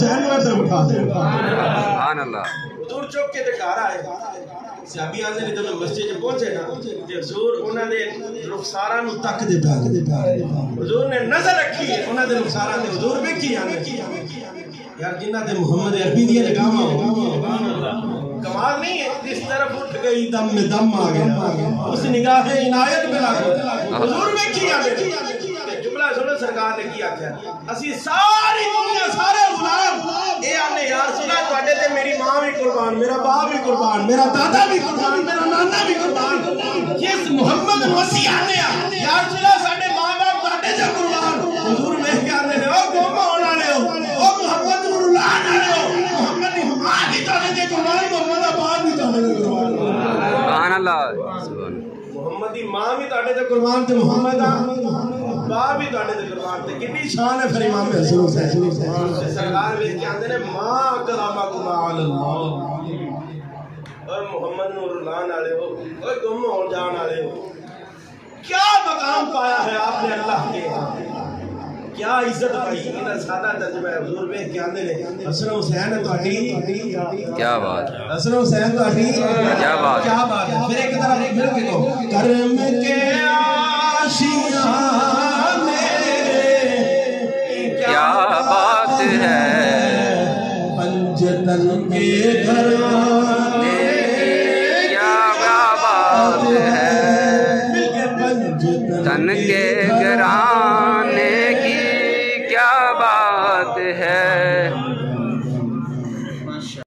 حسین میں تے اٹھا دے سبحان اللہ حضور چوک کے تے گھر آئے صحابی آندے نے جب مسجد وچ پہنچے نا تے حضور انہاں دے رخساراں نو تک دے پیا حضور نے نظر رکھی ہے انہاں دے رخساراں تے حضور ویکھی آندے یار جنہاں تے محمد عربی دی نگاہاں کمال نہیں ہے جس طرف اٹھ گئی دم میں دم آ گیا اس نگاہ عنایت میں لگ حضور ویکھی آندے جملہ سنو سرکار نے کیا کیا اسی ساری دنیا سارے غلام اے آنے یا رسول اللہ تواڈے تے میری ماں بھی قربان میرا باپ بھی قربان میرا دادا بھی قربان میرا نانا بھی قربان جس محمد مسیح آنے یا رسول اللہ ساڈے ماں باپ تواڈے تے قربان حضور ویکھ کے آندے نے او قوم آن والے ہو او محمد نور اللہ والے ہو محمد دی ماں بھی تواڈے تے قربان محمد دا باپ بھی تواڈے تے قربان سبحان اللہ محمد دی ماں بھی تواڈے تے قربان تے محمد دا باپ بھی تواڈے تے قربان تے کتنی شان ہے پھر امام حسین سرکار ویکھ کے آندے نے ماں کلامکم علی اللہ اور محمد نور اللہ والے ہو اور گم ہو جان والے ہو کیا مقام پایا ہے آپ نے اللہ کے کیا عزت پائی انہاں سادہ ترجمہ حضور ویکھ کے آندے نے حسن حسین تواڈی کیا بات حسن حسین تواڈی کیا بات پھر ایک طرح مل کے کہو کرم کے آشیاں میں کیا بات ہے پنجتن کے گھر